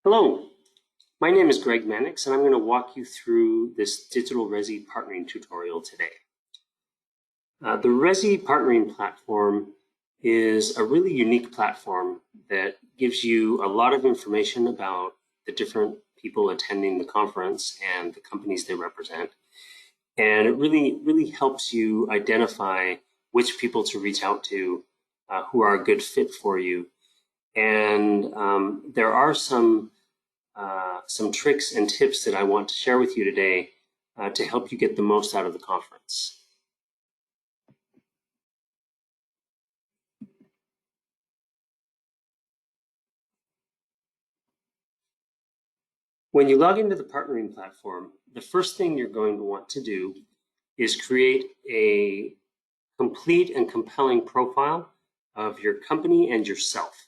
Hello, my name is Greg Mannix, and I'm going to walk you through this digital RESI partnering tutorial today. The RESI partnering platform is a really unique platform that gives you a lot of information about the different people attending the conference and the companies they represent. And it really helps you identify which people to reach out to who are a good fit for you. And there are some tricks and tips that I want to share with you today to help you get the most out of the conference. When you log into the partnering platform, the first thing you're going to want to do is create a complete and compelling profile of your company and yourself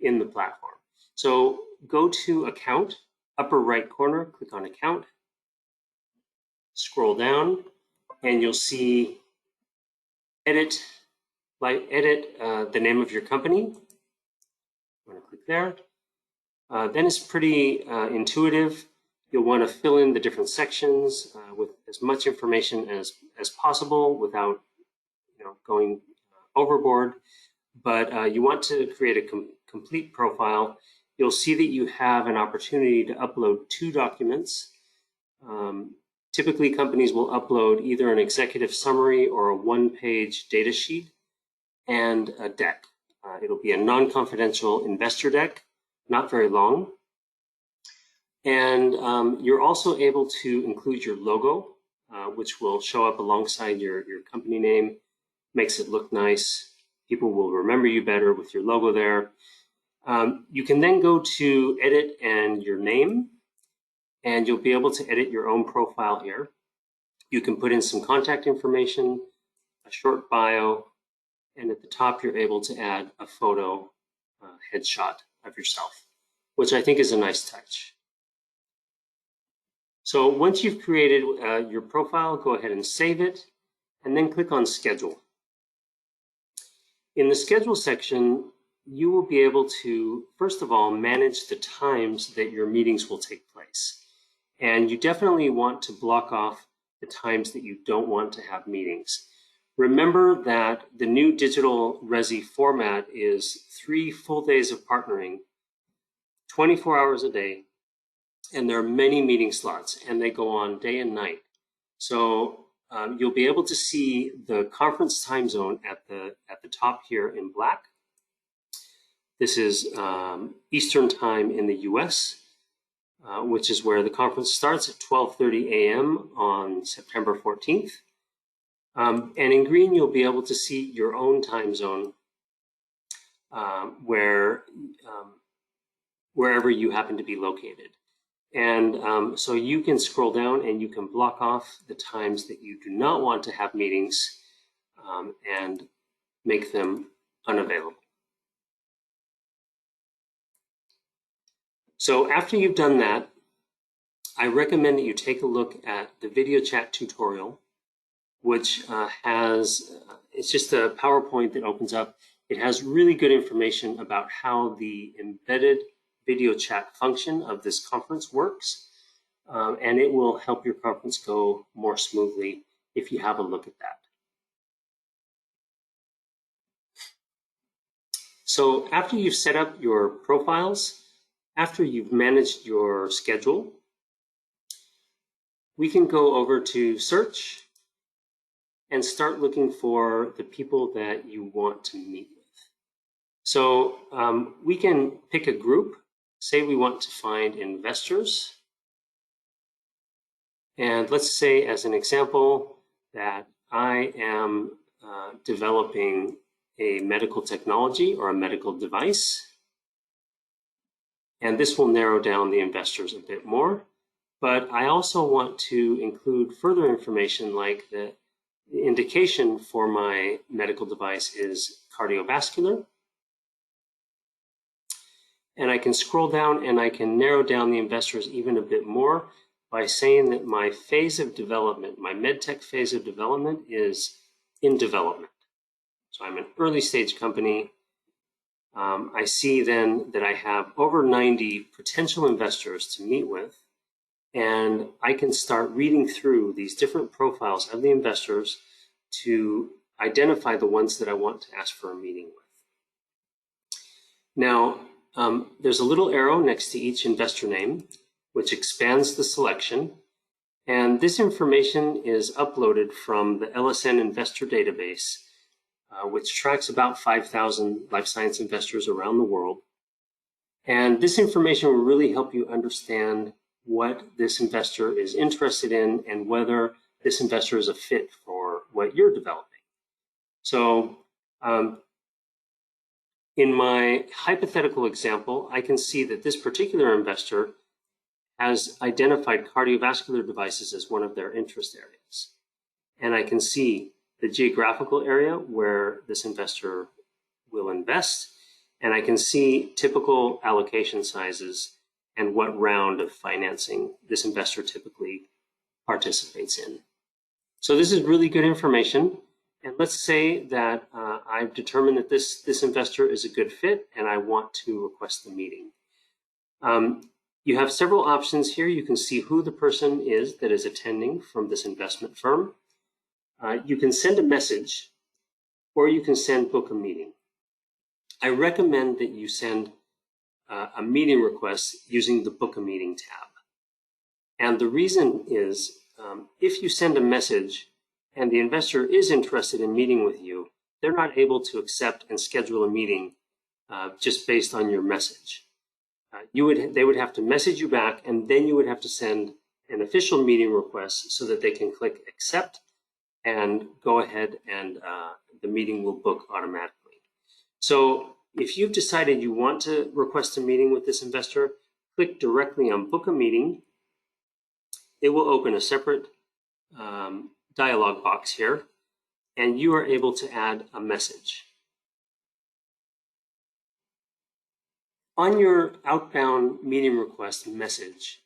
in the platform. So go to Account, upper right corner, click on Account, scroll down, and you'll see Edit the name of your company. I'm going to click there. Then it's pretty intuitive. You'll want to fill in the different sections with as much information as possible without going overboard. But you want to create a complete profile. You'll see that you have an opportunity to upload 2 documents. Typically, companies will upload either an executive summary or a 1-page data sheet and a deck. It'll be a non-confidential investor deck, not very long. And you're also able to include your logo, which will show up alongside your company name. Makes it look nice. People will remember you better with your logo there. You can then go to Edit and your name, and you'll be able to edit your own profile here. You can put in some contact information, a short bio, and at the top you're able to add a photo, headshot of yourself, which I think is a nice touch. So once you've created your profile, go ahead and save it, and then click on Schedule. In the Schedule section, you will be able to, first of all, manage the times that your meetings will take place. And you definitely want to block off the times that you don't want to have meetings. Remember that the new digital RESI format is 3 full days of partnering, 24 hours a day, and there are many meeting slots, and they go on day and night. So you'll be able to see the conference time zone at the top here in black. This is Eastern time in the US, which is where the conference starts at 12:30 a.m. on September 14th. And in green, you'll be able to see your own time zone wherever you happen to be located. And so you can scroll down and you can block off the times that you do not want to have meetings and make them unavailable. So after you've done that, I recommend that you take a look at the video chat tutorial, which it's just a PowerPoint that opens up. It has really good information about how the embedded video chat function of this conference works, and it will help your conference go more smoothly if you have a look at that. So after you've set up your profiles, after you've managed your schedule, we can go over to Search and start looking for the people that you want to meet with. So we can pick a group. Say we want to find investors. And let's say, as an example, that I am developing a medical technology or a medical device. And this will narrow down the investors a bit more. But I also want to include further information, like the indication for my medical device is cardiovascular. And I can scroll down and I can narrow down the investors even a bit more by saying that my phase of development, my medtech phase of development, is in development. So I'm an early stage company. I see then that I have over 90 potential investors to meet with, and I can start reading through these different profiles of the investors to identify the ones that I want to ask for a meeting with. Now, there's a little arrow next to each investor name, which expands the selection. And this information is uploaded from the LSN investor database, which tracks about 5,000 life science investors around the world. And this information will really help you understand what this investor is interested in and whether this investor is a fit for what you're developing. So in my hypothetical example, I can see that this particular investor has identified cardiovascular devices as one of their interest areas. And I can see the geographical area where this investor will invest, and I can see typical allocation sizes and what round of financing this investor typically participates in. So this is really good information. And let's say that I've determined that this investor is a good fit and I want to request the meeting. You have several options here. You can see who the person is that is attending from this investment firm. You can send a message, or you can book a meeting. I recommend that you send a meeting request using the book a meeting tab. And the reason is if you send a message and the investor is interested in meeting with you, they're not able to accept and schedule a meeting just based on your message. They would have to message you back, and then you would have to send an official meeting request so that they can click accept and go ahead, and the meeting will book automatically. So if you've decided you want to request a meeting with this investor, click directly on book a meeting. It will open a separate dialog box here, and you are able to add a message. On your outbound meeting request message,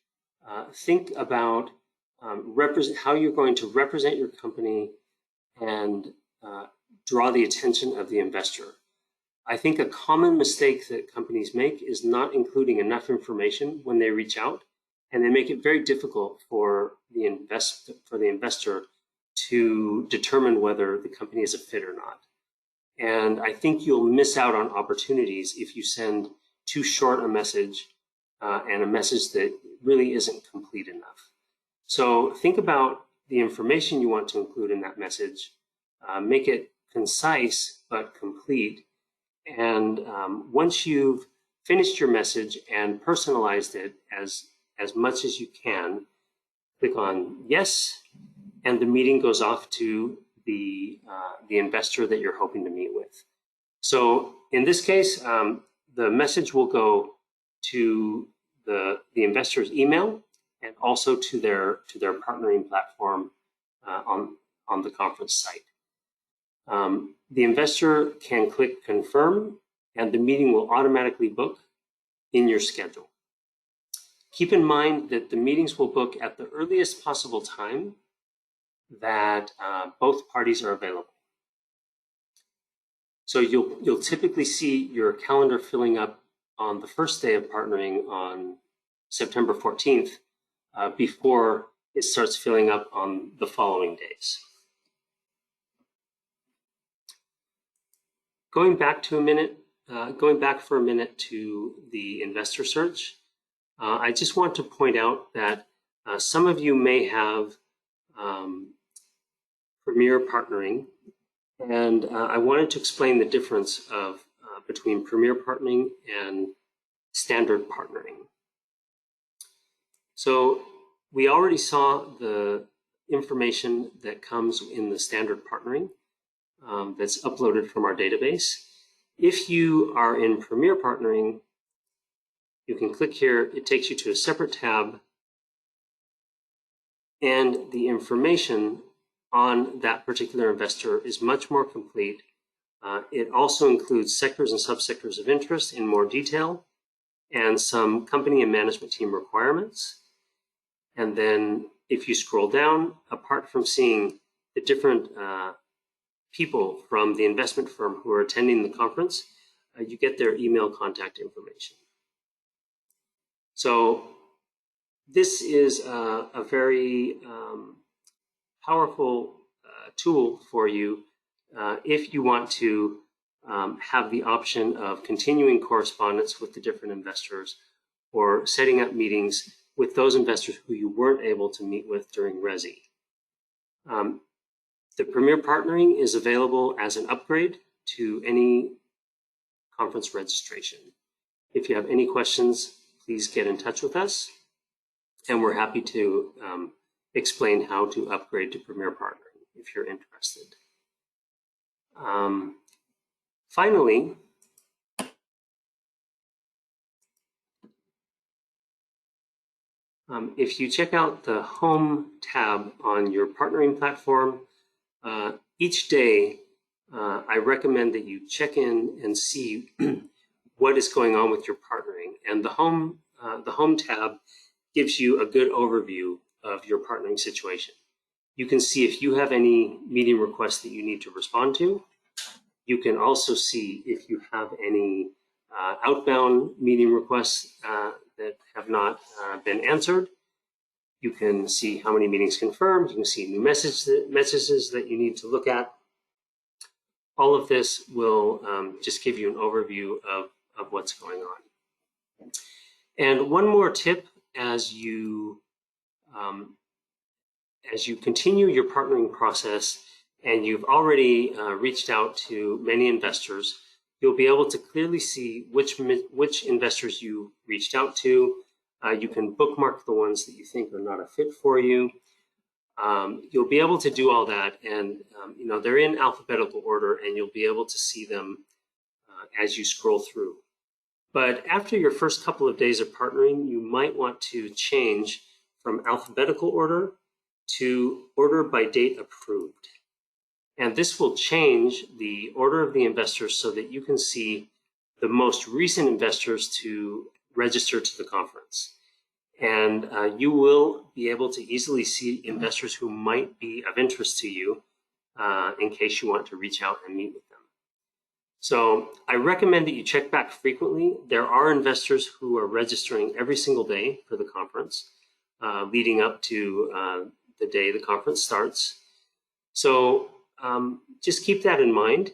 think about how you're going to represent your company and draw the attention of the investor. I think a common mistake that companies make is not including enough information when they reach out, and they make it very difficult for the investor to determine whether the company is a fit or not. And I think you'll miss out on opportunities if you send too short a message and a message that really isn't complete enough. So think about the information you want to include in that message, make it concise but complete, and once you've finished your message and personalized it as much as you can, click on yes, and the meeting goes off to the investor that you're hoping to meet with. So in this case, the message will go to the investor's email and also to their partnering platform on the conference site. The investor can click confirm, and the meeting will automatically book in your schedule. Keep in mind that the meetings will book at the earliest possible time that both parties are available. So you'll typically see your calendar filling up on the first day of partnering on September 14th before it starts filling up on the following days. Going back for a minute to the investor search, I just want to point out that some of you may have Premier Partnering, and I wanted to explain the difference between Premier Partnering and Standard Partnering. So we already saw the information that comes in the Standard Partnering that's uploaded from our database. If you are in Premier Partnering, you can click here. It takes you to a separate tab, and the information on that particular investor is much more complete. It also includes sectors and subsectors of interest in more detail, and some company and management team requirements. And then if you scroll down, apart from seeing the different people from the investment firm who are attending the conference, you get their email contact information. So this is a very powerful tool for you if you want to have the option of continuing correspondence with the different investors or setting up meetings with those investors who you weren't able to meet with during RESI. The Premier Partnering is available as an upgrade to any conference registration. If you have any questions, please get in touch with us, and we're happy to explain how to upgrade to Premier Partnering if you're interested. Finally, if you check out the Home tab on your partnering platform, each day I recommend that you check in and see what is going on with your partnering. And the Home tab gives you a good overview of your partnering situation. You can see if you have any meeting requests that you need to respond to. You can also see if you have any outbound meeting requests that have not been answered. You can see how many meetings confirmed. You can see new messages that you need to look at. All of this will just give you an overview of what's going on. And one more tip as you continue your partnering process and you've already reached out to many investors, you'll be able to clearly see which investors you reached out to. You can bookmark the ones that you think are not a fit for you. You'll be able to do all that, and they're in alphabetical order, and you'll be able to see them as you scroll through. But after your first couple of days of partnering, you might want to change from alphabetical order to order by date approved. And this will change the order of the investors so that you can see the most recent investors to register to the conference. And you will be able to easily see investors who might be of interest to you in case you want to reach out and meet with them. So I recommend that you check back frequently. There are investors who are registering every single day for the conference, leading up to the day the conference starts. So just keep that in mind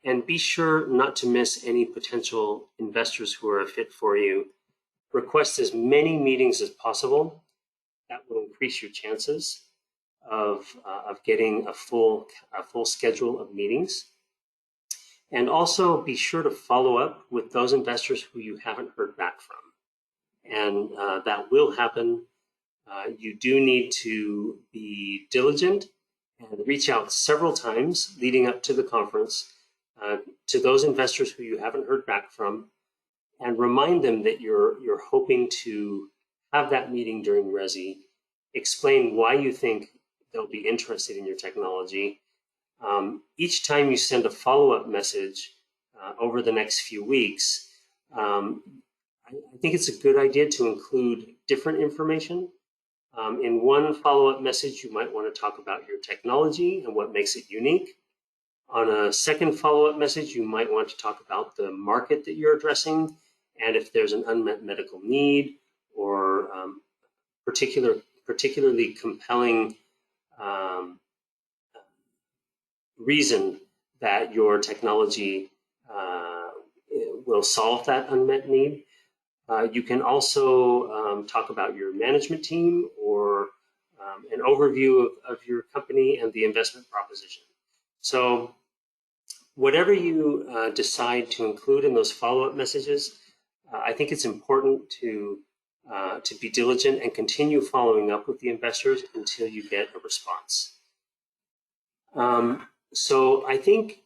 and be sure not to miss any potential investors who are a fit for you. Request as many meetings as possible. That will increase your chances of getting a full schedule of meetings. And also be sure to follow up with those investors who you haven't heard back from. And that will happen. You do need to be diligent and reach out several times leading up to the conference to those investors who you haven't heard back from, and remind them that you're hoping to have that meeting during RESI. Explain why you think they'll be interested in your technology. Each time you send a follow-up message over the next few weeks, I think it's a good idea to include different information. In one follow-up message, you might want to talk about your technology and what makes it unique. On a second follow-up message, you might want to talk about the market that you're addressing and if there's an unmet medical need or particularly compelling reason that your technology will solve that unmet need. You can also talk about your management team or an overview of your company and the investment proposition. So whatever you decide to include in those follow-up messages, I think it's important to be diligent and continue following up with the investors until you get a response. So I think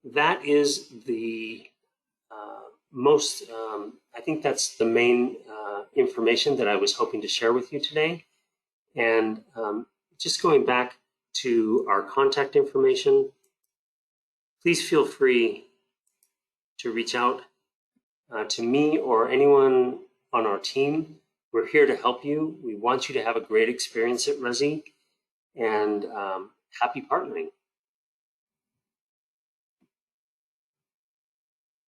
that is the I think that's the main information that I was hoping to share with you today. And just going back to our contact information, please feel free to reach out to me or anyone on our team. We're here to help you. We want you to have a great experience at RESI, and happy partnering.